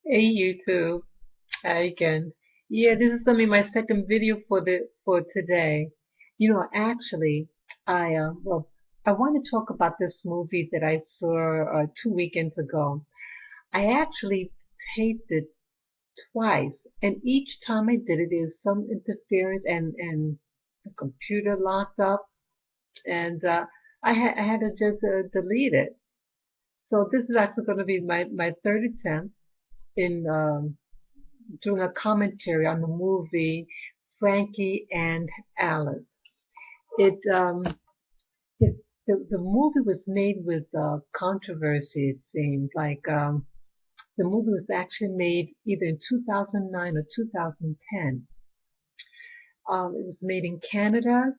Hey YouTube, hi again. Yeah, this is gonna be my second video for today. Actually, I want to talk about this movie that I saw 2 weekends ago. I actually taped it twice, and each time I did it, there was some interference and the computer locked up, and I had to just delete it. So this is actually going to be my third attempt in doing a commentary on the movie Frankie and Alice. It, it the movie was made with controversy. It seemed like the movie was actually made either in 2009 or 2010. It was made in Canada,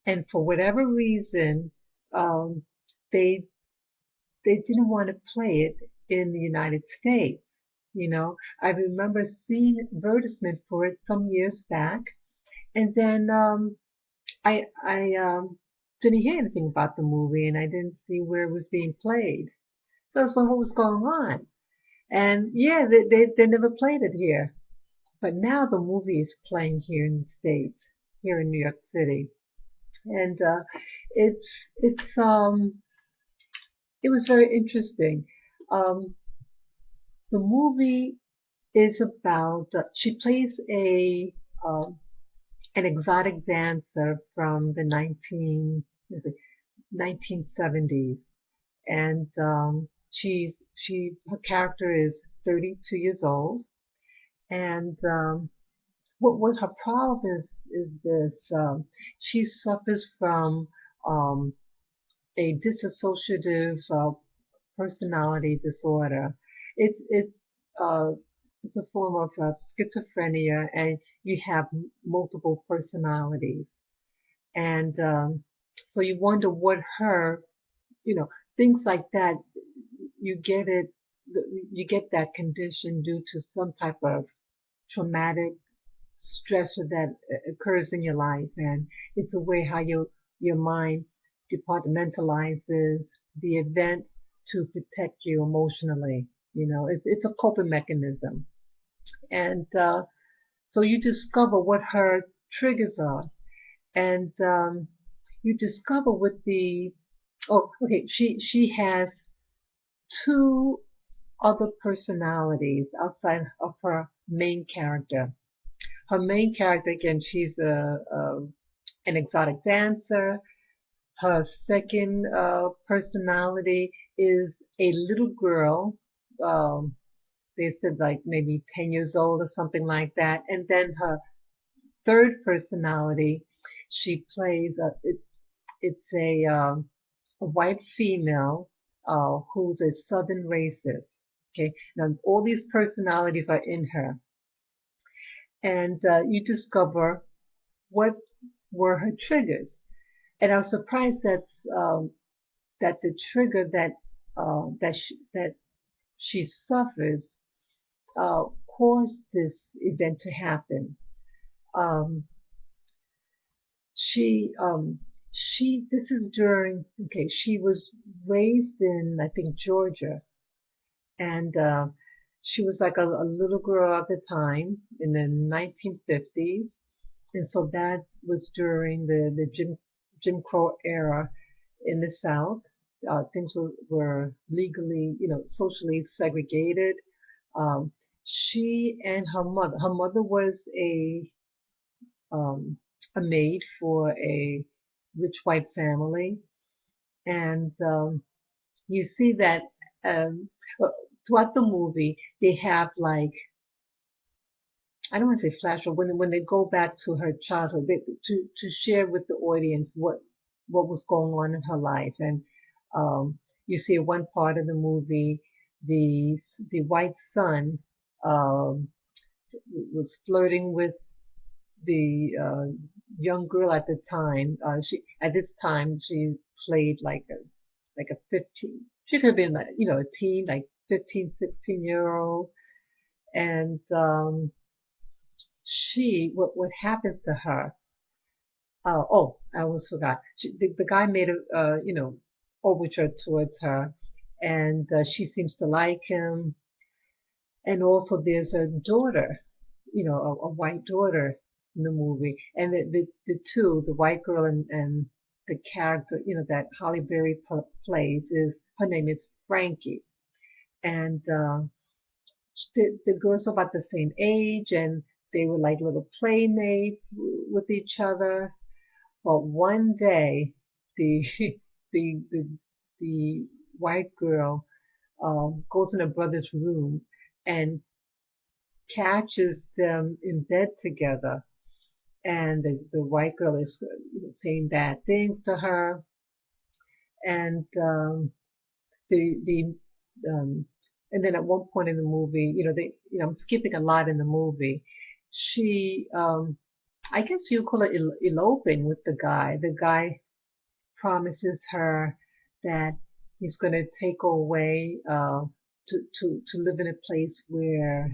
and for whatever reason, um, they they didn't want to play it in the United States. I remember seeing advertisement for it some years back, and then I didn't hear anything about the movie, and I didn't see where it was being played. So I was wondering what was going on. And yeah, they never played it here. But now the movie is playing here in the States, here in New York City. And it's it's it was very interesting. Um, the movie is about she plays a an exotic dancer from the 1970s, and she her character is 32 years old, and what her problem is this: she suffers from um, a dissociative personality disorder. It's uh, it's a form of schizophrenia, and you have multiple personalities, and so you wonder what her, you know, things like that. You get it, you get that condition due to some type of traumatic stressor that occurs in your life, and it's a way how your mind departmentalizes the event to protect you emotionally. It's a coping mechanism, and so you discover what her triggers are, and you discover what the oh okay she has two other personalities outside of her main character. Her main character, again, she's an exotic dancer. Her second personality is a little girl. Um, they said like maybe 10 years old or something like that. And then her third personality, she plays it's a white female who's a southern racist. Okay, now all these personalities are in her, and you discover what were her triggers. And I was surprised that the trigger that she suffers caused this event to happen. Um, she this is during okay. She was raised in I think Georgia, and she was like a little girl at the time in the 1950s, and so that was during the Jim Crow era in the South. Things were legally, socially segregated. Um, she and her mother was um, a maid for a rich white family, and you see that um, uh, throughout the movie they have like I don't want to say flash, but when they go back to her childhood, to share with the audience what was going on in her life, and you see one part of the movie, the the white son um, was flirting with the young girl at the time. She at this time she played like a 15. She could have been like a teen, like 15, 16-year old, and what happens to her? I almost forgot. The guy made a overture towards her, and she seems to like him, and also there's a daughter, a white daughter in the movie, and the two, the white girl and the character, that Halle Berry plays is her name is Frankie, and the girls are about the same age, and they were like little playmates with each other. But one day, the the the, the white girl goes in her brother's room and catches them in bed together, and the white girl is saying bad things to her, and the and then at one point in the movie, I'm skipping a lot in the movie. She, I guess you call it eloping with the guy. The guy promises her that he's going to take her away to live in a place where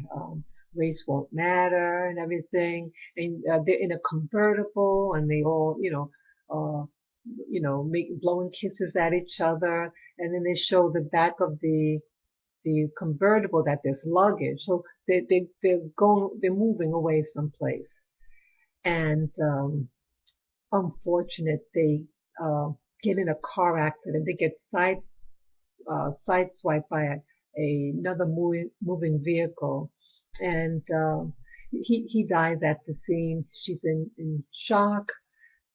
race won't matter and everything. And they're in a convertible, and they all, make blowing kisses at each other. And then they show the back of the convertible that there's luggage. So they're moving away someplace. And unfortunate, they get in a car accident. They get sideswiped by another moving vehicle, and he dies at the scene. She's in shock.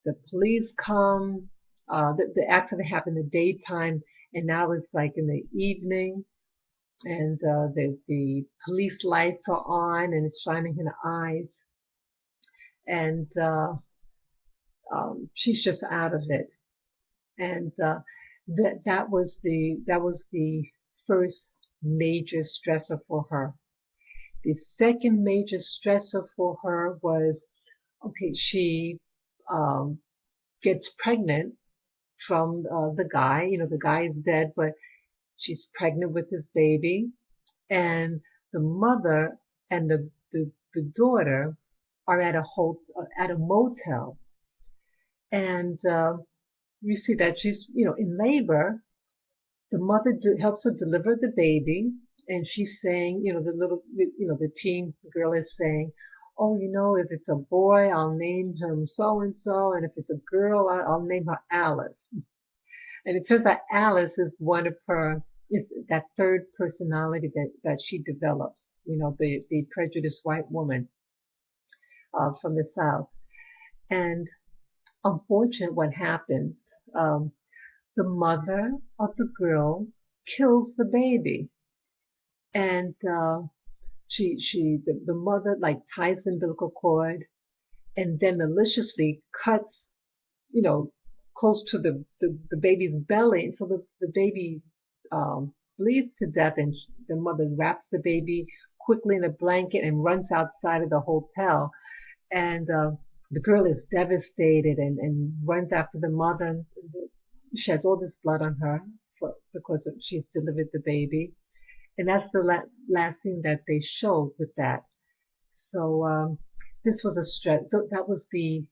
The police come. The accident happened in the daytime, and now it's like in the evening, and the police lights are on, and it's shining in her eyes, and she's just out of it. And that was the first major stressor for her. The second major stressor for her was, okay, she um, gets pregnant from the guy. The guy is dead, but she's pregnant with his baby, and the mother and the daughter are at a motel, and you see that she's in labor. The mother helps her deliver the baby, and she's saying, the teen girl is saying, oh, if it's a boy, I'll name him so and so, and if it's a girl, I'll name her Alice. And it turns out Alice is one of her, is that third personality that she develops, the prejudiced white woman from the South. And unfortunate what happens, um, the mother of the girl kills the baby, and the mother like ties the umbilical cord, and then maliciously cuts, you know, close to the baby's belly, and so the baby bleeds to death, and the mother wraps the baby quickly in a blanket and runs outside of the hotel, and the girl is devastated and runs after the mother. And she has all this blood on her because she's delivered the baby, and that's the last thing that they showed with that. So this was a stress. That was the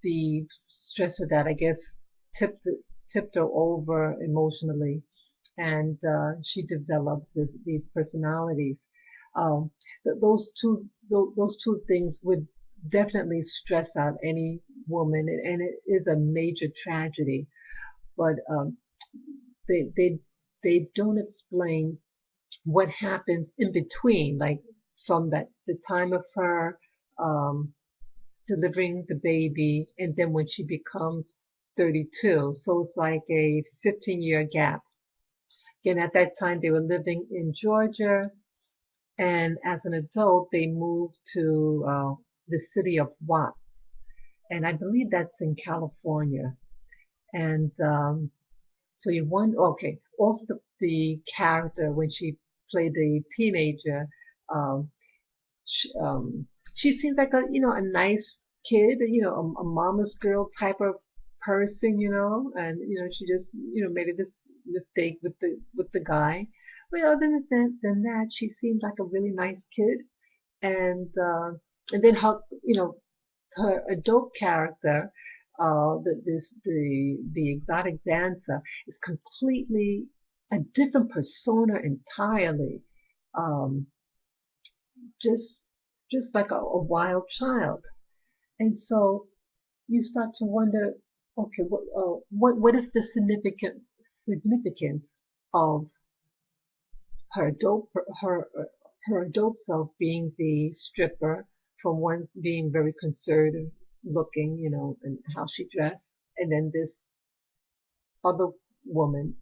stressor that I guess tipped tipped her over emotionally, and she develops these personalities. Um, those two things would definitely stress out any woman, and it is a major tragedy. But they they they don't explain what happens in between, like from the time of her um, delivering the baby, and then when she becomes 32. So it's like a 15-year gap. Again, at that time they were living in Georgia, and as an adult they moved to the city of Watt, and I believe that's in California. And so you wonder, okay, also the character when she played the teenager, um, she seems like a nice kid, a mama's girl type of person, and she just made this mistake with the guy. But other than that, she seems like a really nice kid, and then her adult character, the exotic dancer, is completely a different persona entirely. Um, just just like a wild child. And so you start to wonder, okay, what is the significance of her adult her her adult self being the stripper, from one being very conservative looking, and how she dressed, and then this other woman,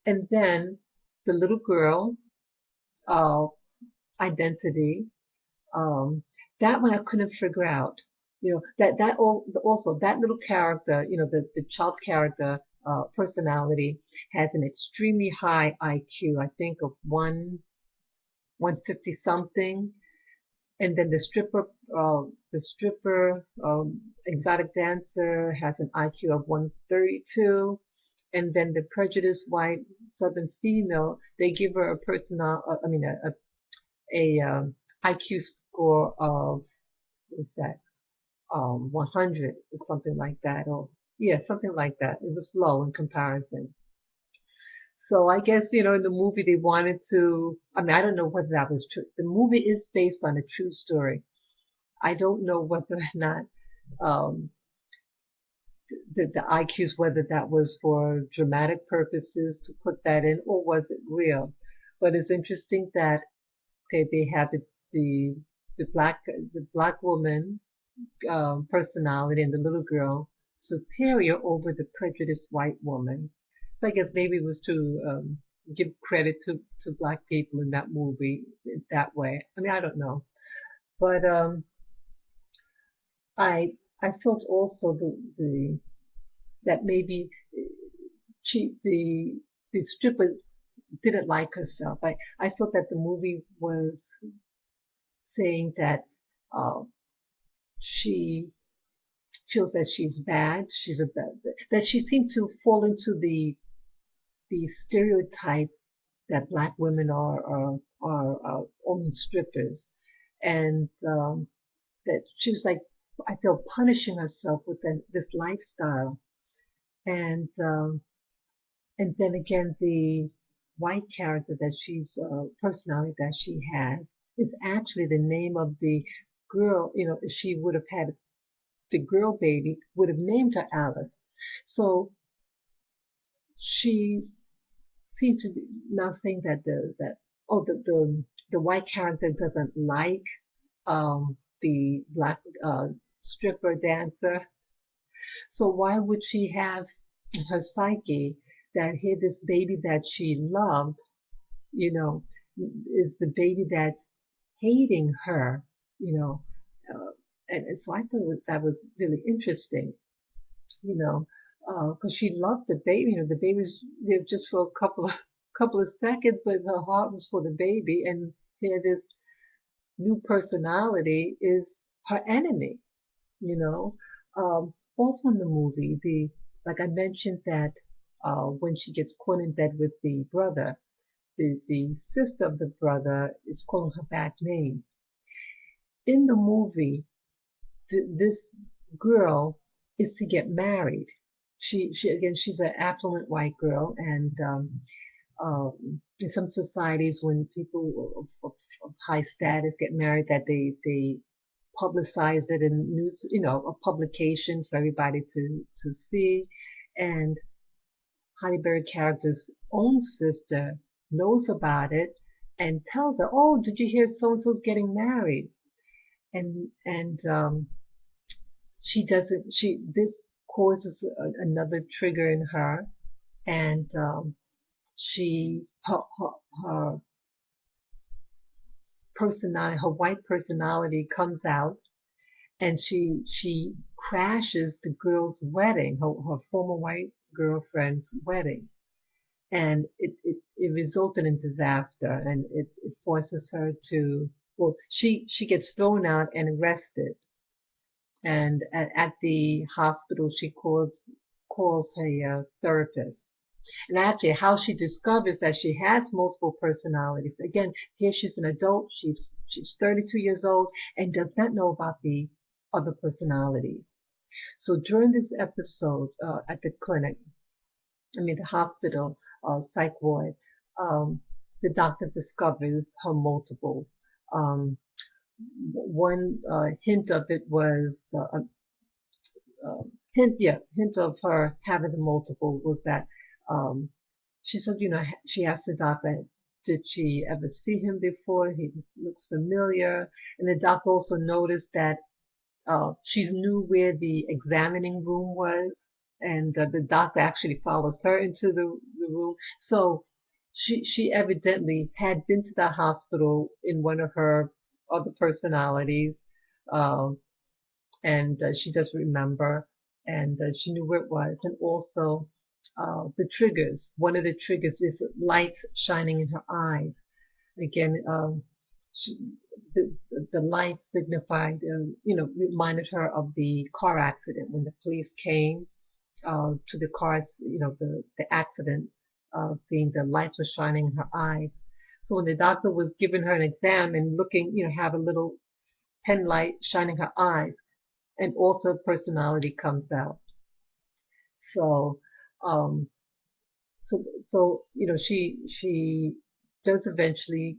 and then the little girl uh, identity. Um, that one I couldn't figure out. Also that little character, the child character personality has an extremely high IQ. I think of 150 something, and then the stripper, exotic dancer has an IQ of 132, and then the prejudiced white Southern female, they give her a personal, I mean a IQ score of, what's that, 100 or something like that, or yeah, something like that. It was low in comparison. So I guess, in the movie they wanted to, I mean, I don't know whether that was true. The movie is based on a true story. I don't know whether or not um, the IQs, whether that was for dramatic purposes to put that in, or was it real. But it's interesting that, okay, they have the the black woman personality and the little girl superior over the prejudiced white woman. So I guess maybe it was to give credit to black people in that movie that way. I mean, I don't know, but I felt also the that maybe she the stripper didn't like herself. I felt that the movie was saying that uh, she feels that she's bad. She's a bad, that she seemed to fall into the stereotype that black women are only strippers, and that she was like, I feel, punishing herself with this lifestyle, and then again the white character that she's personality that she has is actually the name of the girl. If she would have had the girl baby, would have named her Alice. So she seems to be now saying that the white character doesn't like the black stripper dancer. So why would she have her psyche that here this baby that she loved, you know, is the baby that's hating her, you know, and so I thought that was really interesting, you know, because she loved the baby. The baby's there just for a couple of seconds, but her heart was for the baby, and here this new personality is her enemy. You know, also in the movie, the like I mentioned that when she gets caught in bed with the brother, the sister of the brother is calling her bad names. In the movie, this girl is to get married. She again, she's an affluent white girl, and in some societies, when people of high status get married, that they publicize it in news, a publication for everybody to see. And Halle Berry character's own sister knows about it and tells her, "Oh, did you hear so and so's getting married?" And she doesn't. This causes another trigger in her, and she her personality, her white personality comes out, and she crashes the girl's wedding, her former white girlfriend's wedding, and it resulted in disaster, and it forces her to, well, she gets thrown out and arrested, and at the hospital she calls a therapist. And actually, how she discovers that she has multiple personalities. Again, here she's an adult. She's 32 years old and does not know about the other personalities. So during this episode at the clinic, the hospital, psych ward, the doctor discovers her multiples. Um, one hint of it was hint of her having the multiple was that um, she said, she asked the doctor, did she ever see him before? He looks familiar. And the doctor also noticed that she knew where the examining room was, and the doctor actually follows her into the room. So she evidently had been to the hospital in one of her other personalities, um, and she does remember, and she knew where it was, and also the triggers. One of the triggers is lights shining in her eyes. Again, she, the light signified, reminded her of the car accident when the police came to the car, the accident scene. The lights were shining in her eyes. So when the doctor was giving her an exam and looking, have a little pen light shining her eyes, an altered personality comes out. So, um, so, she does eventually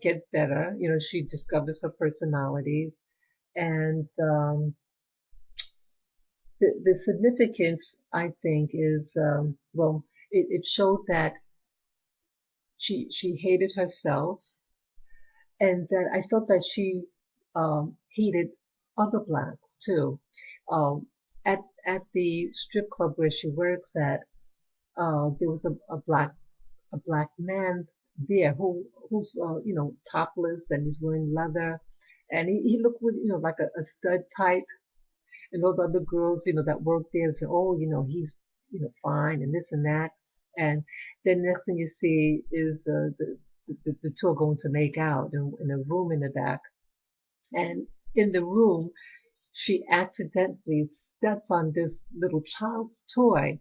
get better. She discovers her personalities, and the significance, I think, is well, it showed that she hated herself, and that I felt that she hated other blacks too. Um, at the strip club where she works at, there was a black man there who's topless, and he's wearing leather, and he looked with like a stud type, and those other girls that work there say, oh, he's fine and this and that, and then next thing you see is the two are going to make out in a room in the back, and in the room she accidentally steps on this little child's toy,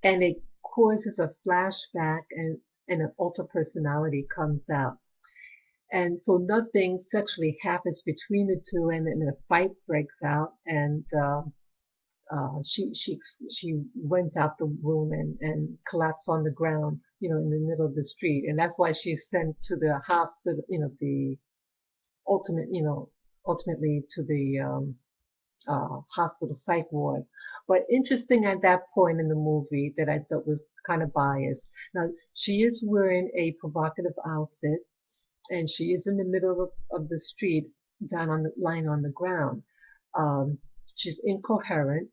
and it causes a flashback, and an alter personality comes out. And so nothing sexually happens between the two, and then a fight breaks out, and she went out the room and collapsed on the ground, in the middle of the street, and that's why she's sent to the hospital, the ultimate, ultimately to the hospital psych ward. But interesting at that point in the movie that I thought was kind of biased. Now she is wearing a provocative outfit, and she is in the middle of the street, down on the lying on the ground. Um, she's incoherent.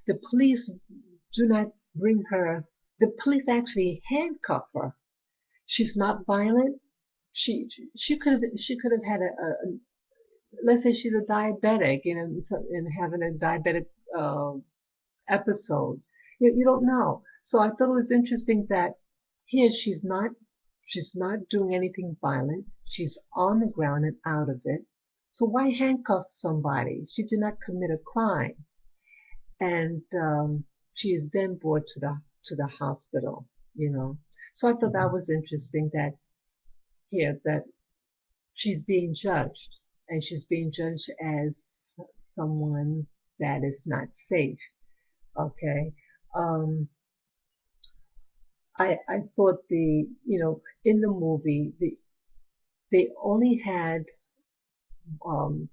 The police do not bring her. The police actually handcuff her. She's not violent. She could have had a let's say she's a diabetic, and having a diabetic uh, episode. You don't know. So I thought it was interesting that here she's not doing anything violent. She's on the ground and out of it. So why handcuff somebody? She did not commit a crime, and she is then brought to the hospital. So I thought that was interesting that here that she's being judged, and she's being judged as someone that is not safe. Okay. Um, I thought in the movie they only had um,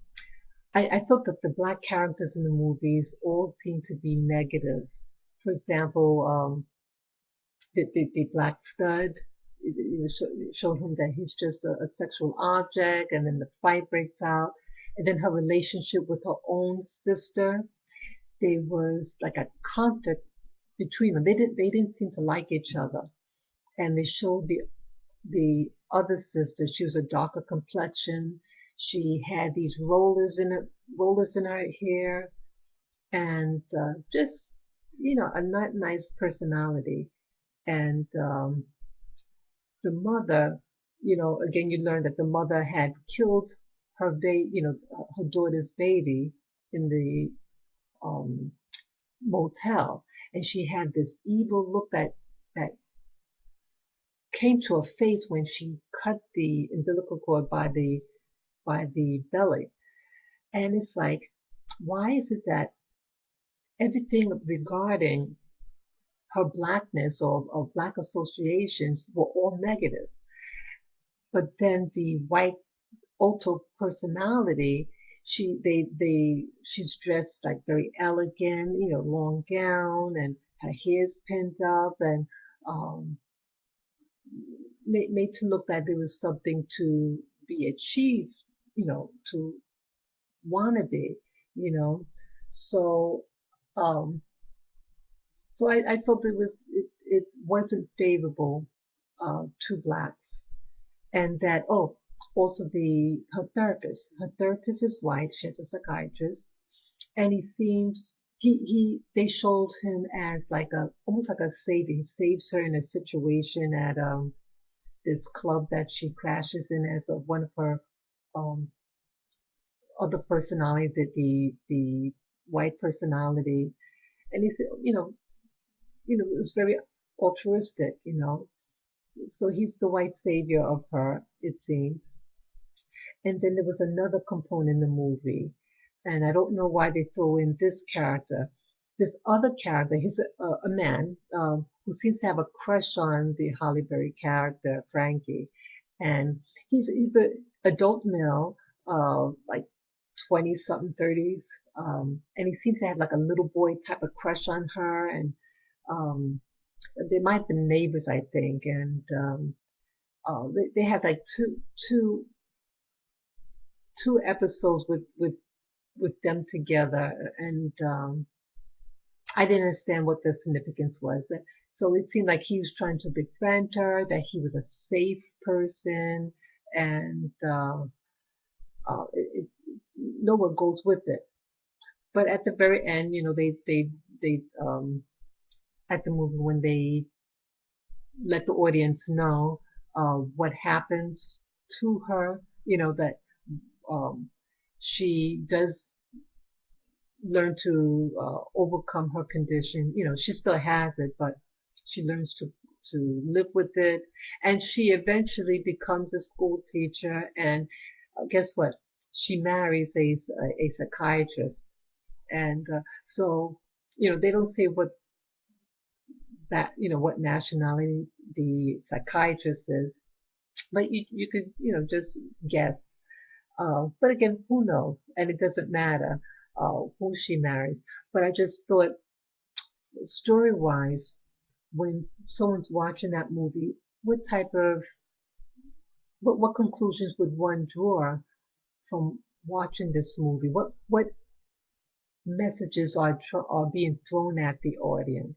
I thought that the black characters in the movies all seemed to be negative. For example, the black stud, showed him that he's just a sexual object, and then the fight breaks out, and then her relationship with her own sister. There was like a conflict between them. They didn't seem to like each other, and they showed the other sister. She was a darker complexion. She had these rollers in her hair, and just a not nice personality. And the mother, again, you learned that the mother had killed her daughter's baby in the um, motel, and she had this evil look that came to her face when she cut the umbilical cord by the belly. And it's like, why is it that everything regarding her blackness or black associations were all negative, but then the white alto personality, she's dressed like very elegant, long gown, and her hair's pinned up, and um, made to look like there was something to be achieved, to wanna be, you know. So, um, so I felt it wasn't favorable to blacks, and that also her therapist is white. She's a psychiatrist, and he seems they showed him as like a almost like a savior. He saves her in a situation at this club that she crashes in as one of her um other personalities, the white personalities, and he said, it was very altruistic, So he's the white savior of her, it seems. And then there was another component in the movie, and I don't know why they throw in this character. This other character, he's a man who seems to have a crush on the Holly Berry character, Frankie. And he's an adult male, like 20 something, 30s. And he seems to have like a little boy type of crush on her. And um, they might have been neighbors, I think. And they had like two two episodes with them together, and I didn't understand what the significance was. So it seemed like he was trying to befriend her, that he was a safe person, and nowhere goes with it. But at the very end, they at the movie when they let the audience know what happens to her, that um, she does learn to overcome her condition. She still has it, but she learns to live with it, and she eventually becomes a school teacher. And guess what? She marries a psychiatrist, and so they don't say what nationality the psychiatrist is, but you could just guess. But again, who knows? And it doesn't matter who she marries. But I just thought, story-wise, when someone's watching that movie, what type of what conclusions would one draw from watching this movie? What messages are being thrown at the audience?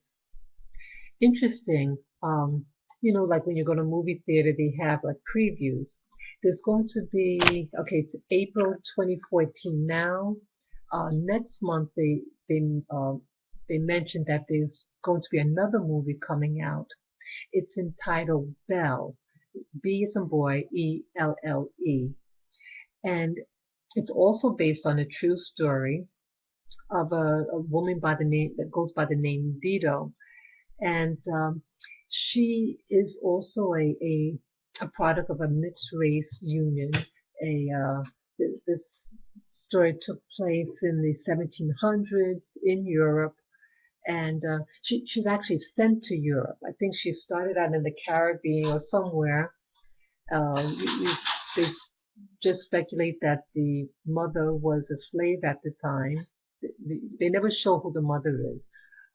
Interesting. Like when you go to movie theater, they have like previews. There's going to be, okay, it's April 2014 now. Next month they mentioned that there's going to be another movie coming out. It's entitled Belle, B as in boy, ELLE, and it's also based on a true story of a woman by the name that goes by the name Dido, and she is also a product of a mixed race union. This story took place in the 1700s in Europe, and she's actually sent to Europe. I think she started out in the Caribbean or somewhere. They just speculate that the mother was a slave at the time. They never show who the mother is.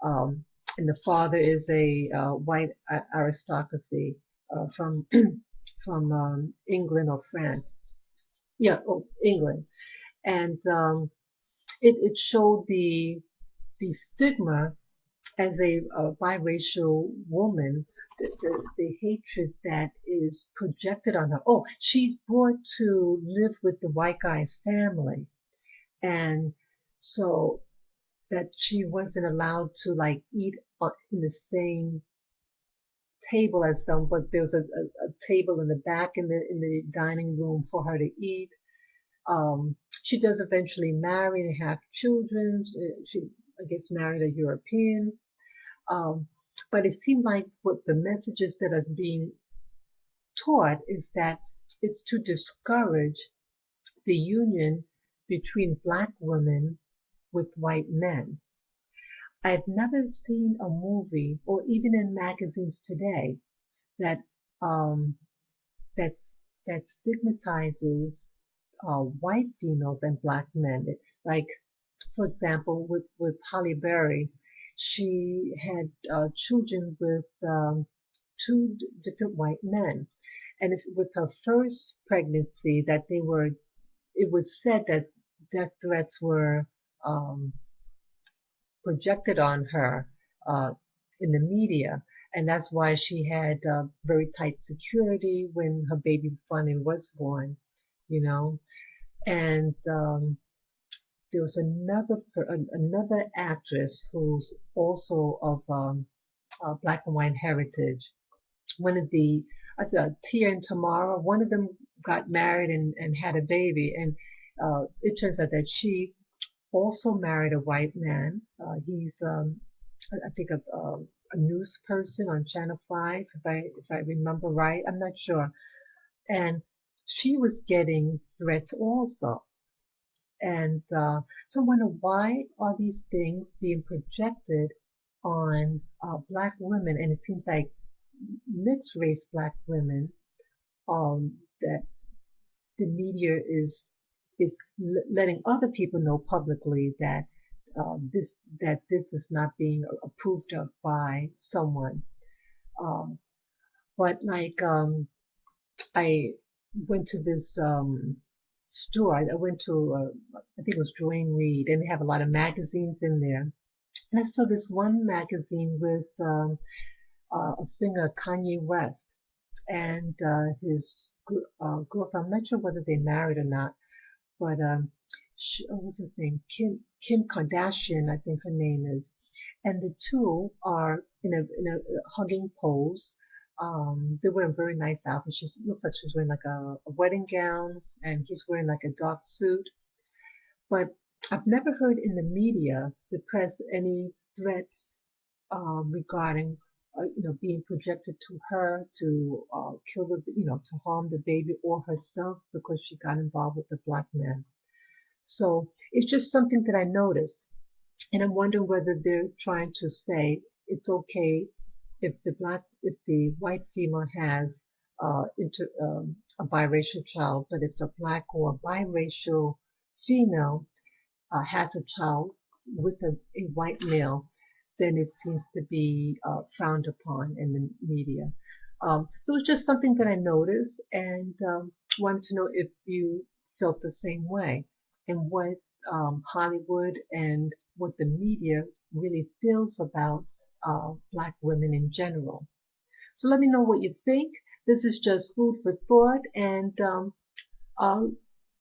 And the father is a white aristocracy from from England or France. Yeah, England. And it showed the stigma as a biracial woman, the hatred that is projected on her. Oh, she's brought to live with the white guy's family, and so that she wasn't allowed to like eat in the same table as them, but there was a table in the back in the dining room for her to eat. She does eventually marry and have children. She, I guess, married a European. Um, but it seemed like what the messages that is being taught is that it's to discourage the union between black women with white men. I've never seen a movie, or even in magazines today, that um, that that stigmatizes white females and black men. Like, for example, with Halle Berry, she had children with two different white men, and if, with her first pregnancy, that they were, it was said that death threats were um, projected on her uh, in the media, and that's why she had very tight security when her baby finally was born, you know. And there was another actress who's also of black and white heritage. One of the Tia and Tamara, one of them got married and had a baby, and it turns out that she also married a white man. He's I think a news person on Channel 5, if I remember right. I'm not sure. And she was getting threats also. And so I wonder, why are these things being projected on black women? And it seems like mixed race black women, that the media is letting other people know publicly that this that this is not being approved of by someone. Um, but like I went to this store. I went to I think it was Duane Reade, and they have a lot of magazines in there. And I saw this one magazine with a singer, Kanye West, and his girlfriend. I'm not sure whether they married or not, but what's his name? Kim Kardashian, I think her name is. And the two are in a hugging pose. They're wearing very nice outfits. She looks like she's wearing like a wedding gown, and he's wearing like a dark suit. But I've never heard in the media, the press, any threats regarding, being projected to her to kill to harm the baby or herself because she got involved with the black man. So it's just something that I noticed, and I'm wondering whether they're trying to say it's okay if the white female has a biracial child, but if a black or biracial female has a child with a white male, then it seems to be frowned upon in the media. So it's just something that I noticed, and wanted to know if you felt the same way, and what Hollywood and what the media really feels about black women in general. So let me know what you think. This is just food for thought, and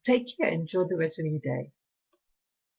take care. Enjoy the rest of your day.